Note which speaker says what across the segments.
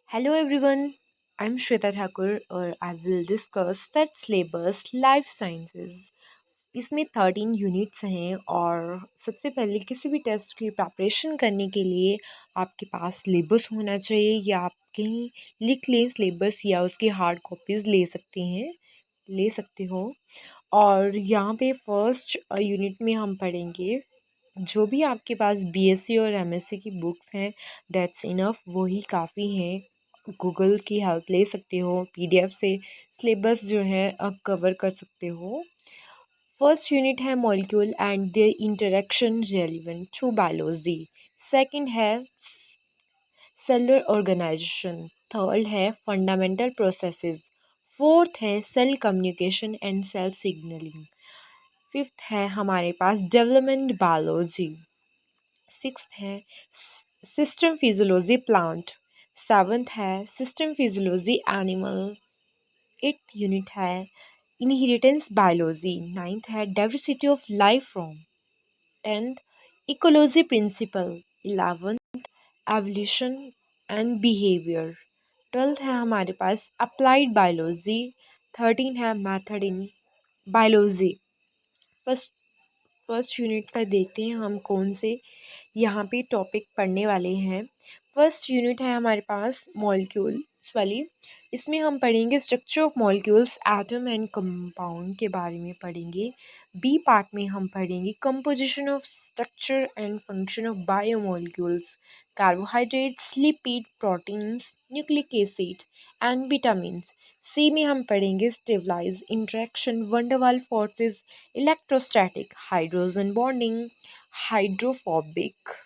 Speaker 1: Hello everyone, I'm Shweta Thakur और I will discuss set syllabus life sciences. इसमें 13 units हैं और सबसे पहले किसी भी टेस्ट की प्रिपरेशन करने के लिए आपके पास सिलेबस होना चाहिए या आप कहीं लिख लें सिलेबस या उसकी हार्ड कॉपीज़ ले सकते हो। और यहाँ पे फर्स्ट यूनिट में हम पढ़ेंगे जो भी आपके पास बीएससी और एमएससी की बुक्स हैं दैट्स इनफ, वही काफ़ी हैं। गूगल की हेल्प ले सकते हो, पीडीएफ से सिलेबस जो है अब कवर कर सकते हो। फर्स्ट यूनिट है molecule and their interaction relevant to biology. Second है सेलुलर ऑर्गेनाइजेशन। थर्ड है फंडामेंटल प्रोसेसेस। फोर्थ है cell communication and cell signalling. Fifth है हमारे पास डेवलपमेंट बायोलॉजी। सिक्स्थ है सिस्टम फिजियोलॉजी प्लांट। सेवन्थ है system physiology animal. Eighth unit है inheritance biology. Ninth है diversity of life form. Tenth ecology principle. Eleventh evolution and behaviour. Twelfth है हमारे पास अप्लाइड बायोलॉजी। थर्टीन है method in biology. First first unit का देखते हैं हम कौन से यहाँ पे टॉपिक पढ़ने वाले हैं। फर्स्ट यूनिट है हमारे पास मॉलिक्यूल्स वाली। इसमें हम पढ़ेंगे structure of molecules, atom and compound के बारे में पढ़ेंगे। बी पार्ट में हम पढ़ेंगे composition of structure and function of biomolecules, carbohydrates, lipid, proteins, nucleic acid and vitamins. C में हम पढ़ेंगे stabilise, interaction, van der Waals forces, electrostatic, hydrogen bonding, hydrophobic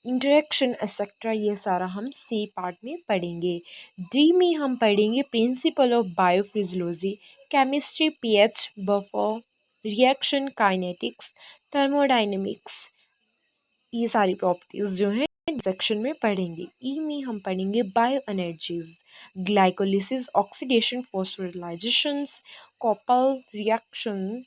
Speaker 1: interaction et cetera. ये सारा हम सी पार्ट में पढ़ेंगे। डी में हम पढ़ेंगे principle of बायोफिजियोलॉजी, chemistry, pH, buffer, reaction, kinetics, thermodynamics. ये सारी प्रॉपर्टीज जो हैं सेक्शन में पढ़ेंगे। ई में हम पढ़ेंगे bio energies, glycolysis, oxidation, phosphorylations, coupled reaction,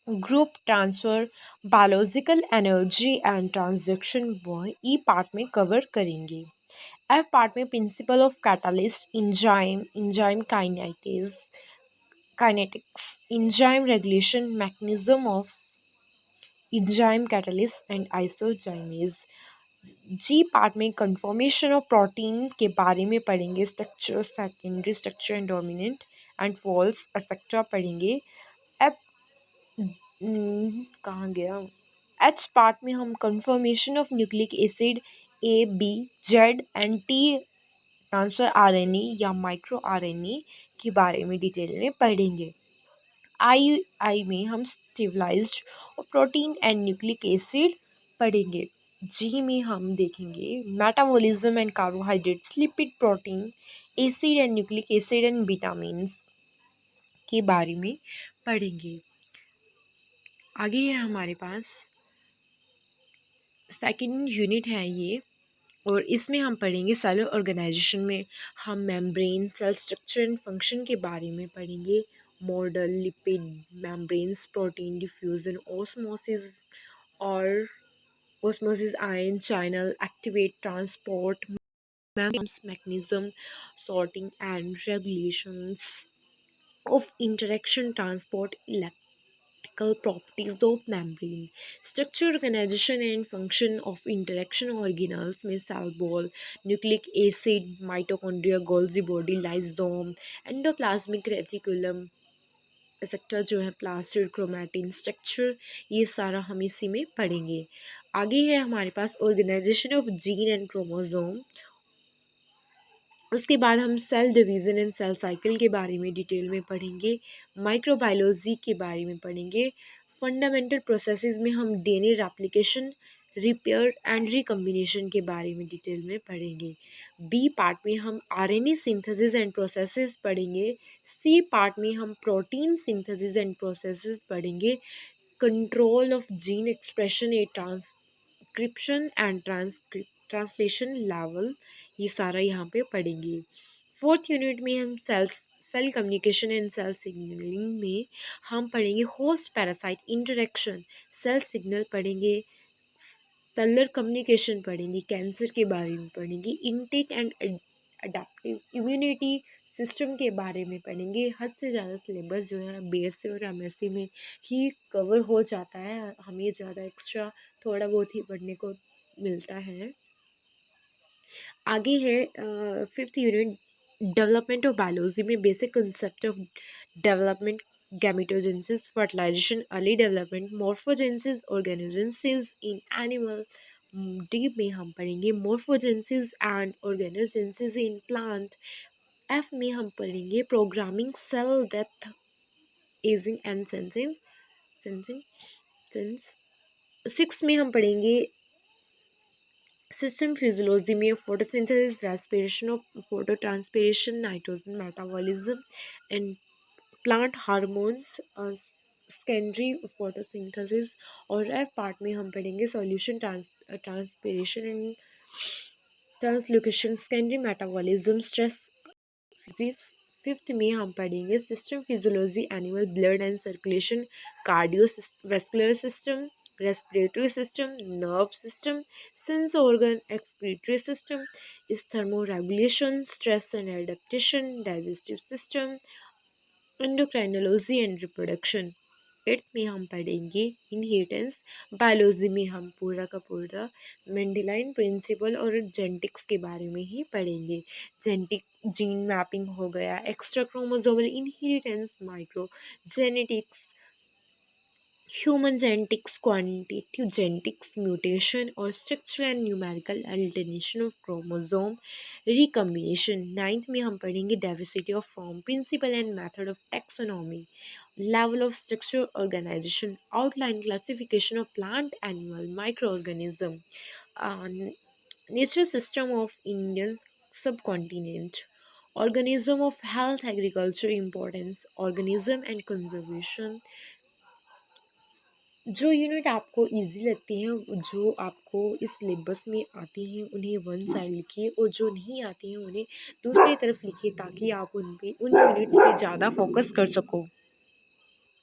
Speaker 1: group transfer, biological energy and transduction वह ई पार्ट में कवर करेंगे। एफ पार्ट में principle of catalyst, enzyme kinetics, enzyme regulation, mechanism of enzyme catalyst and isozymes. G part में conformation of protein के बारे में पढ़ेंगे, structure, secondary structure and dominant and folds et cetera पढ़ेंगे। F कहाँ गया। एच पार्ट में हम conformation of nucleic acid A, B, Z and T transfer RNA या माइक्रो आरएनए के बारे में डिटेल में पढ़ेंगे। आई में हम stabilised protein and nucleic acid पढ़ेंगे। जी में हम देखेंगे metabolism and carbohydrates, lipid, protein, acid and nucleic acid and vitamin के बारे में पढ़ेंगे। आगे है हमारे पास सेकंड यूनिट है ये, और इसमें हम पढ़ेंगे सेलुलर ऑर्गेनाइजेशन में हम membrane, cell structure and function के बारे में पढ़ेंगे। Model, lipid, membranes, protein diffusion, osmosis और osmosis, ion channel, activate, transport, mechanism, sorting and regulations of interaction, transport, electrical properties of membrane, structure, organization and function of interaction organelles में cell wall, nucleic acid, mitochondria, Golgi body, lysosome, endoplasmic reticulum etcetera जो है, plastid, chromatin structure, ये सारा हम इसी में पढ़ेंगे। आगे है हमारे पास organisation of gene and chromosome. उसके बाद हम cell division and cell cycle के बारे में डिटेल में पढ़ेंगे। माइक्रोबायोलॉजी के बारे में पढ़ेंगे। फंडामेंटल प्रोसेसेस में हम DNA replication, repair and recombination के बारे में डिटेल में पढ़ेंगे। बी पार्ट में हम आरएनए सिंथेसिस एंड प्रोसेसेस पढ़ेंगे। सी पार्ट में हम प्रोटीन सिंथेसिस एंड प्रोसेसेस पढ़ेंगे। Control of gene expression, a transcription and translation level, ये सारा यहाँ पे पढ़ेंगे। फोर्थ यूनिट में हम cell communication and cell signalling में हम पढ़ेंगे host parasite interaction, cell signal पढ़ेंगे, सेलुलर कम्युनिकेशन पढ़ेंगे, कैंसर के बारे में पढ़ेंगे, innate and adaptive immunity system के बारे में पढ़ेंगे। हद से ज़्यादा सिलेबस जो है बीएससी और एमएससी में ही कवर हो जाता है, हमें ज़्यादा एक्स्ट्रा थोड़ा बहुत ही पढ़ने को मिलता है। आगे है 5th unit development of biology में basic concept of development, gametogenesis, fertilisation, early development, morphogenesis, organogenesis in animal. D में हम पढ़ेंगे morphogenesis and organogenesis in plant. F में हम पढ़ेंगे programming cell death, ageing and sensing sense. 6 में हम पढ़ेंगे सिस्टम फिजियोलॉजी में photosynthesis, respiration of phototranspiration, nitrogen metabolism and plant hormones, secondary photosynthesis. और एफ पार्ट में हम पढ़ेंगे solution transpiration and translocation, secondary metabolism, stress physics. 5th में हम पढ़ेंगे system physiology, animal blood and circulation, cardiovascular system, respiratory system, nerve system, sense organ, excretory system, इस thermoregulation, stress and adaptation, digestive system, endocrinology and reproduction. 8th में हम पढ़ेंगे inheritance. Biology में हम पूरा का पूरा मेंडेलाइन प्रिंसिपल और जेनेटिक्स के बारे में ही पढ़ेंगे। जेनेटिक जीन मैपिंग हो गया, extra chromosomal inheritance, micro genetics, human genetics, quantitative genetics, mutation और structural and numerical alteration of chromosome recombination. 9th में हम पढ़ेंगे diversity of form, principle and method of taxonomy, level of structure organization, outline classification of plant, animal, microorganism, nature system of Indian subcontinent, organism of health, agriculture importance, organism and conservation। जो unit आपको easy लगती हैं, जो आपको इस syllabus में आती हैं, उन्हें वन साइड लिखिए और जो नहीं आती हैं उन्हें दूसरी तरफ लिखिए, ताकि आप उन यूनिट्स पे ज़्यादा फोकस कर सको।